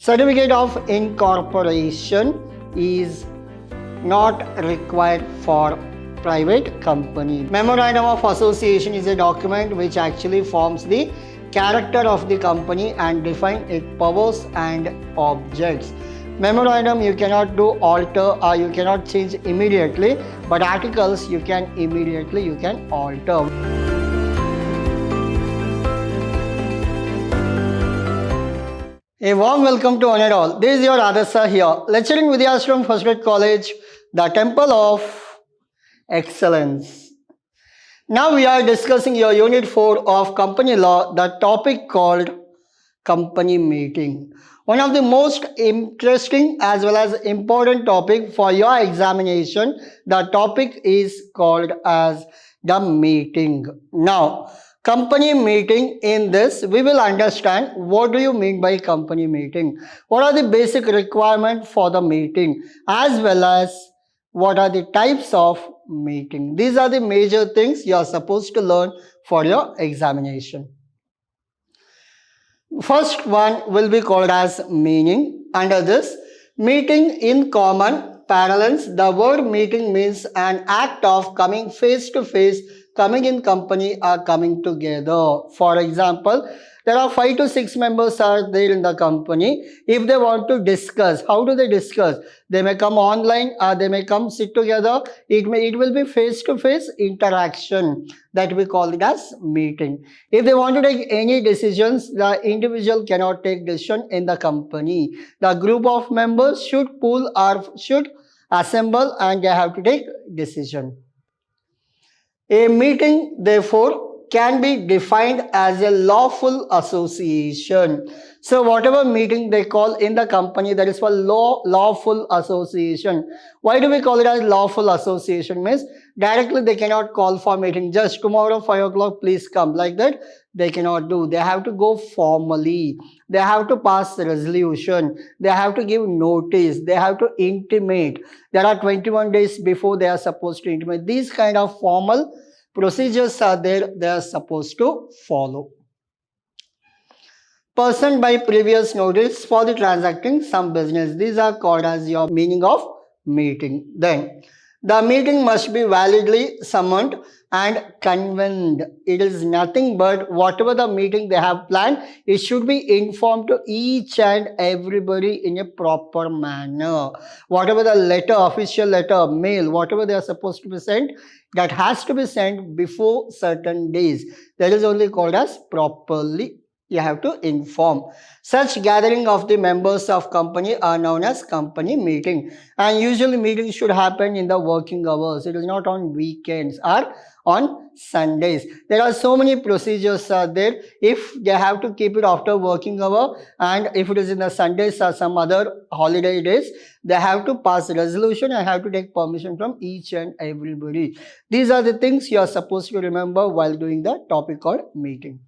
Certificate of incorporation is not required for private company. Memorandum of association is a document which actually forms the character of the company and define its powers and objects. Memorandum you cannot do alter or you cannot change immediately, but articles you can alter. A warm welcome to one and all. This is your Adasa here, lecturing Vidhyaashram First Grade College, the Temple of Excellence. Now we are discussing your Unit 4 of Company Law, the topic called Company Meeting. One of the most interesting as well as important topic for your examination. The topic is called as the meeting. Now, company meeting, in this we will understand what do you mean by company meeting, what are the basic requirements for the meeting, as well as what are the types of meeting. These are the major things you are supposed to learn for your examination. First one will be called as meaning. Under this, meeting in common parlance, the word meeting means an act of coming face to face, coming in company or coming together. For example, there are 5 to 6 members are there in the company. If they want to discuss, how do they discuss? They may come online or they may come sit together. It will be face to face interaction, that we call it as meeting. If they want to take any decisions, the individual cannot take decision in the company. The group of members should pool or should assemble and they have to take decision. A meeting, therefore, can be defined as a lawful association. So whatever meeting they call in the company, that is for lawful association. Why do we call it as lawful association? Means directly they cannot call for meeting, just tomorrow 5 o'clock please come, like that they cannot do. They have to go formally, they have to pass resolution, they have to give notice, they have to intimate. There are 21 days before they are supposed to intimate. These kind of formal procedures are there, they are supposed to follow. Person by previous notice for the transacting some business. These are called as your meaning of meeting. Then, the meeting must be validly summoned and convened. It is nothing but whatever the meeting they have planned, it should be informed to each and everybody in a proper manner. Whatever the letter, official letter, mail, whatever they are supposed to be sent, that has to be sent before certain days. That is only called as properly. You have to inform. Such gathering of the members of company are known as company meeting. And usually meetings should happen in the working hours. It is not on weekends or on Sundays. There are so many procedures are there. If they have to keep it after working hour, and if it is in the Sundays or some other holiday days, they have to pass a resolution and have to take permission from each and everybody. These are the things you are supposed to remember while doing the topic called meeting.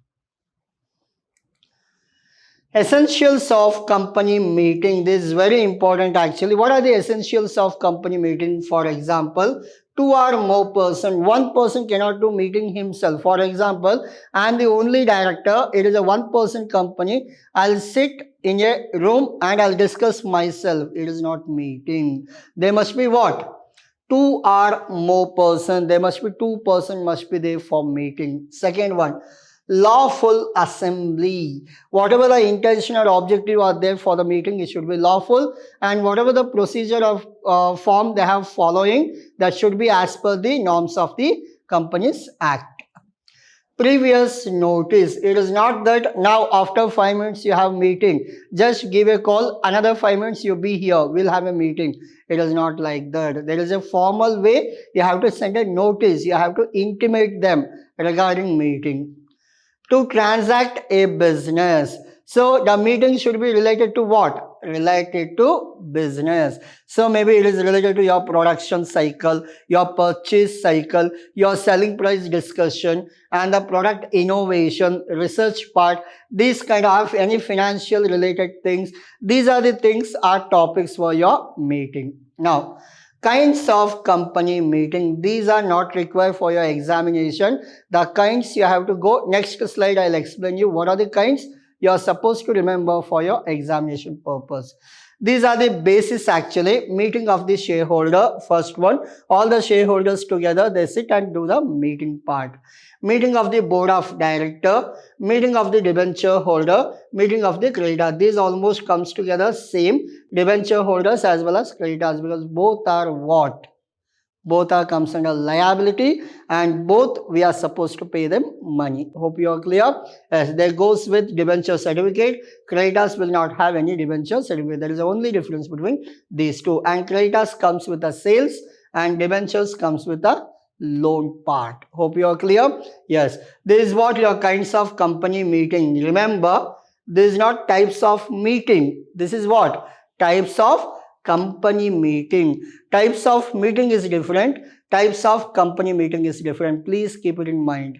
Essentials of company meeting. This is very important actually. What are the essentials of company meeting? For example, 2 or more person. One person cannot do meeting himself. For example, I am the only director. It is a 1-person company. I'll sit in a room and I'll discuss myself. It is not meeting. There must be what? 2 or more person. There must be 2 person must be there for meeting. Second one, lawful assembly. Whatever the intention or objective are there for the meeting, it should be lawful, and whatever the procedure of form they have following, that should be as per the norms of the Companies Act. Previous notice. It is not that now after 5 minutes you have meeting, just give a call, another 5 minutes you be here, we'll have a meeting. It is not like that. There is a formal way. You have to send a notice, you have to intimate them regarding meeting. To transact a business. So the meeting should be related to what? Related to business. So maybe it is related to your production cycle, your purchase cycle, your selling price discussion, and the product innovation, research part, these kind of any financial related things. These are the things are topics for your meeting. Now, kinds of company meeting. These are not required for your examination. The kinds you have to go. Next slide, I'll explain you what are the kinds. You are supposed to remember for your examination purpose. These are the basis actually. Meeting of the shareholder, first one. All the shareholders together, they sit and do the meeting part. Meeting of the board of director, meeting of the debenture holder, meeting of the creditor. These almost comes together same. Debenture holders as well as creditors, because both are what? Both are comes under liability, and both we are supposed to pay them money. Hope you are clear. Yes, there goes with debenture certificate. Creditors will not have any debenture certificate. There is only difference between these two. And creditors comes with the sales, and debentures comes with the loan part. Hope you are clear. Yes, this is what your kinds of company meeting. Remember, this is not types of meeting. This is what? Types of company meeting. Types of meeting is different. Types of company meeting is different. Please keep it in mind.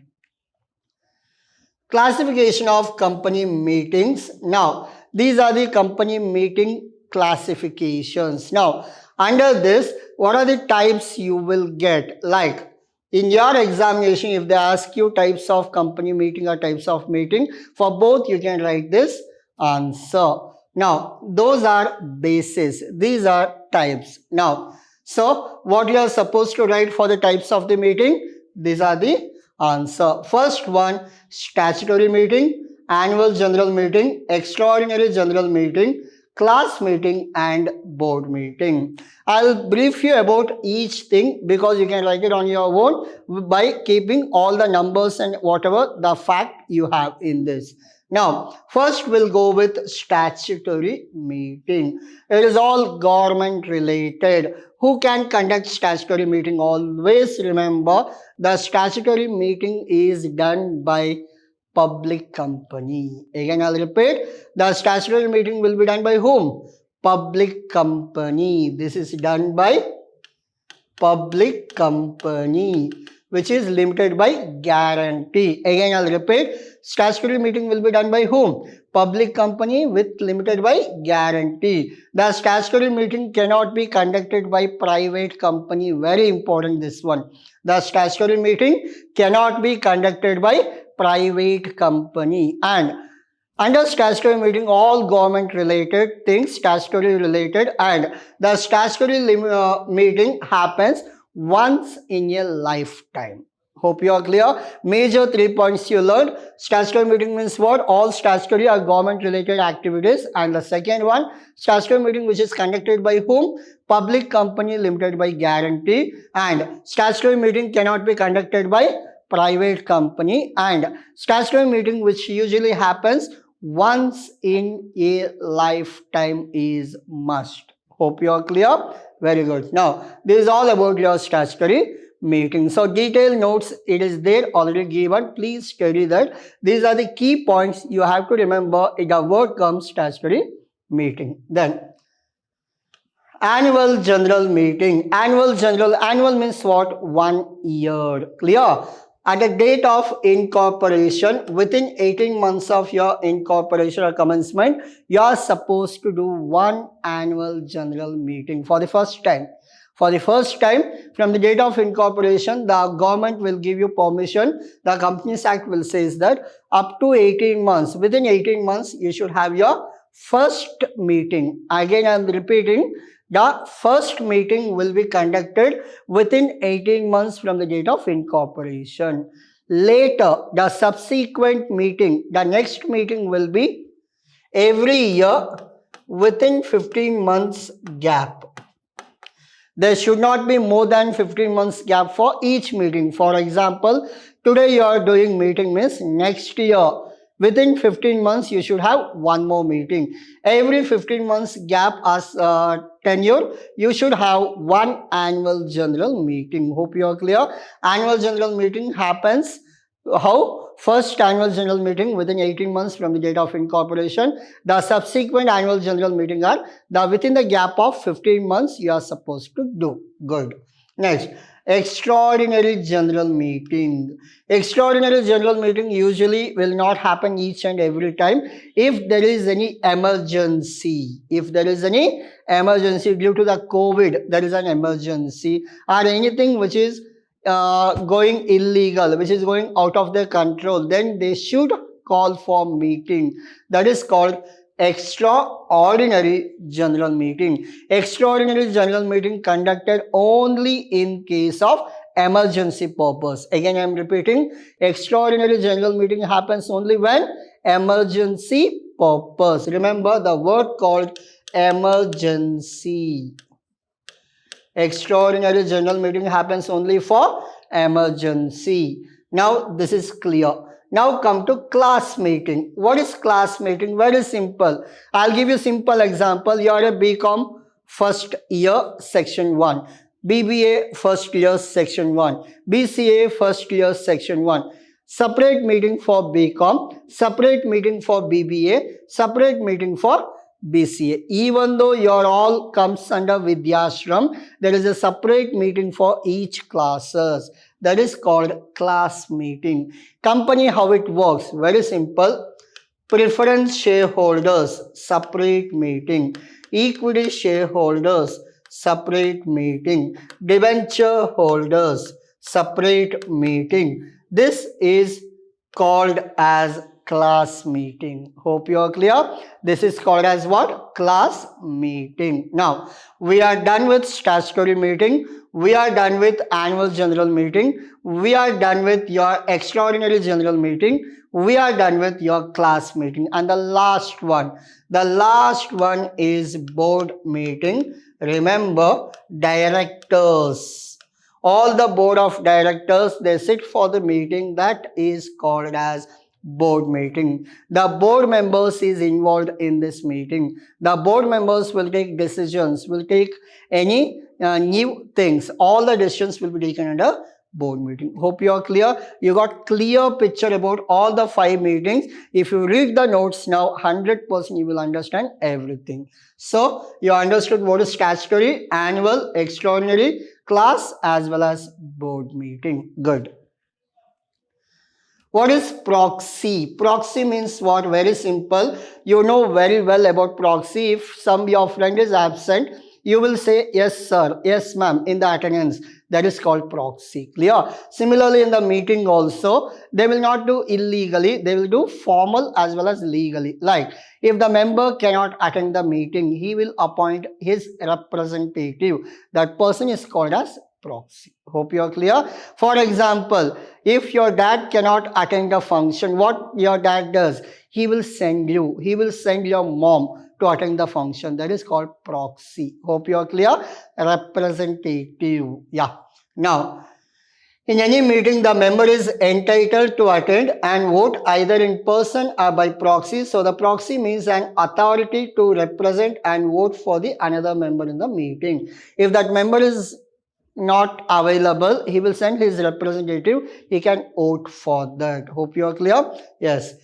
Classification of company meetings. Now, these are the company meeting classifications. Now, under this, what are the types you will get? Like, in your examination, if they ask you types of company meeting or types of meeting, for both you can write this answer. Now, those are bases. These are types. Now, so what you are supposed to write for the types of the meeting? These are the answer. First one, statutory meeting, annual general meeting, extraordinary general meeting, class meeting, and board meeting. I'll brief you about each thing because you can write it on your own by keeping all the numbers and whatever the fact you have in this. Now, first we'll go with statutory meeting. It is all government related. Who can conduct statutory meeting? Always remember, the statutory meeting is done by public company. Again, I'll repeat, the statutory meeting will be done by whom? Public company. This is done by public company, which is limited by guarantee. Again, I'll repeat, statutory meeting will be done by whom? Public company with limited by guarantee. The statutory meeting cannot be conducted by private company. Very important, this one. The statutory meeting cannot be conducted by private company. And under statutory meeting, all government related things, statutory related, and the statutory meeting happens once in a lifetime. Hope you are clear. Major 3 points you learned. Statutory meeting means what? All statutory or government related activities. And the second one, statutory meeting which is conducted by whom? Public company limited by guarantee. And statutory meeting cannot be conducted by private company. And statutory meeting which usually happens once in a lifetime is must. Hope you are clear. Very good. Now, this is all about your statutory meeting. So, detailed notes, it is there already given. Please study that. These are the key points you have to remember if the word comes statutory meeting. Then, annual general meeting. Annual means what? 1 year. Clear? At the date of incorporation, within 18 months of your incorporation or commencement, you are supposed to do one annual general meeting for the first time. For the first time, from the date of incorporation, the government will give you permission. The Companies Act will say that up to 18 months, within 18 months, you should have your first meeting. Again, I am repeating, the first meeting will be conducted within 18 months from the date of incorporation. Later, the subsequent meeting, the next meeting will be every year within 15 months gap. There should not be more than 15 months gap for each meeting. For example, today you are doing meeting means next year. Within 15 months, you should have one more meeting. Every 15 months gap as tenure, you should have one annual general meeting. Hope you are clear. Annual general meeting happens how? First annual general meeting within 18 months from the date of incorporation. The subsequent annual general meeting are within the gap of 15 months you are supposed to do. Good. Next, extraordinary general meeting. Extraordinary general meeting usually will not happen each and every time. If there is any emergency, due to the COVID, there is an emergency or anything which is going illegal, which is going out of their control, then they should call for meeting. That is called extraordinary general meeting. Extraordinary general meeting conducted only in case of emergency purpose. Again, I am repeating, extraordinary general meeting happens only when emergency purpose. Remember the word called emergency. Extraordinary general meeting happens only for emergency. Now this is clear. Now come to class meeting. What is class meeting? Very simple. I'll give you simple example. You are a BCom first year section 1, BBA first year section 1, BCA first year section 1. Separate meeting for BCom, separate meeting for BBA, separate meeting for BCA. Even though your all comes under Vidhyaashram, there is a separate meeting for each classes. That is called class meeting. Company, how it works? Very simple. Preference shareholders, separate meeting. Equity shareholders, separate meeting. Debenture holders, separate meeting. This is called as class meeting. Hope you are clear. This is called as what? Class meeting. Now, we are done with statutory meeting. We are done with annual general meeting. We are done with your extraordinary general meeting. We are done with your class meeting. And the last one is board meeting. Remember, directors. All the board of directors, they sit for the meeting. That is called as board meeting. The board members is involved in this meeting. The board members will take decisions, will take any new things. All the decisions will be taken under board meeting. Hope you are clear. You got clear picture about all the 5 meetings. If you read the notes now, 100% you will understand everything. So you understood what is statutory, annual, extraordinary, class as well as board meeting. Good. What is proxy? Proxy means what? Very simple. You know very well about proxy. If your friend is absent, you will say yes sir, yes ma'am in the attendance. That is called proxy. Clear? Similarly, in the meeting also, they will not do illegally. They will do formal as well as legally. Like, if the member cannot attend the meeting, he will appoint his representative. That person is called as proxy. Hope you are clear. For example, if your dad cannot attend a function, what your dad does? He will send your mom to attend the function. That is called proxy. Hope you are clear. Representative. Yeah. Now, in any meeting, the member is entitled to attend and vote either in person or by proxy. So the proxy means an authority to represent and vote for the another member in the meeting. If that member is not available, he will send his representative. He can vote for that. Hope you are clear. Yes.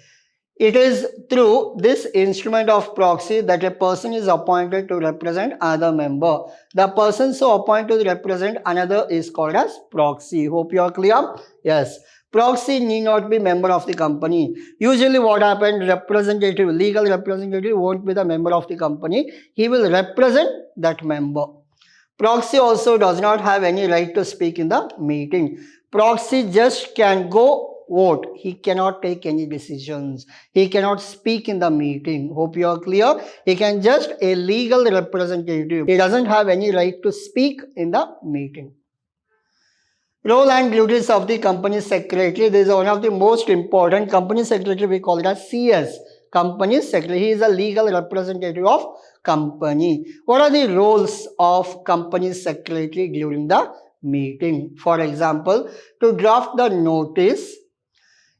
It is through this instrument of proxy that a person is appointed to represent another member. The person so appointed to represent another is called as proxy. Hope you are clear. Yes. Proxy need not be member of the company. Usually what happens, representative, legal representative won't be the member of the company. He will represent that member. Proxy also does not have any right to speak in the meeting. Proxy just can go vote. He cannot take any decisions. He cannot speak in the meeting. Hope you are clear. He can just a legal representative. He doesn't have any right to speak in the meeting. Role and duties of the company secretary. This is one of the most important. Company secretary, we call it as CS. Company secretary. He is a legal representative of company. What are the roles of company secretary during the meeting? For example, to draft the notice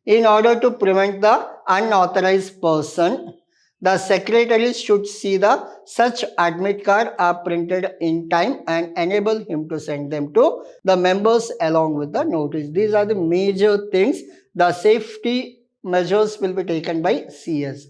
in order to prevent the unauthorized person, the secretary should see the such admit card are printed in time and enable him to send them to the members along with the notice. These are the major things. The safety measures will be taken by CS.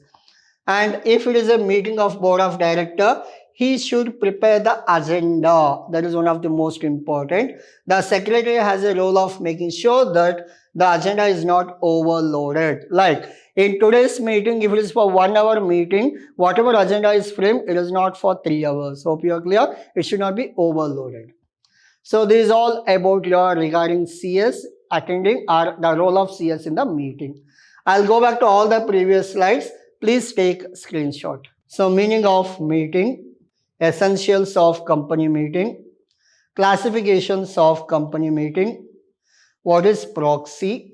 And if it is a meeting of board of director, he should prepare the agenda. That is one of the most important. The secretary has a role of making sure that the agenda is not overloaded. Like in today's meeting, if it is for 1 hour meeting, whatever agenda is framed, it is not for 3 hours. Hope you are clear. It should not be overloaded. So this is all about your regarding CS attending or the role of CS in the meeting. I'll go back to all the previous slides. Please take screenshot. So meaning of meeting, essentials of company meeting, classifications of company meeting, what is proxy,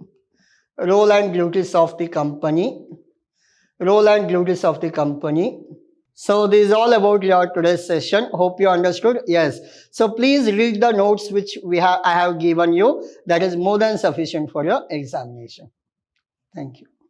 role and duties of the company, role and duties of the company. So this is all about your today's session. Hope you understood. Yes. So please read the notes which I have given you. That is more than sufficient for your examination. Thank you.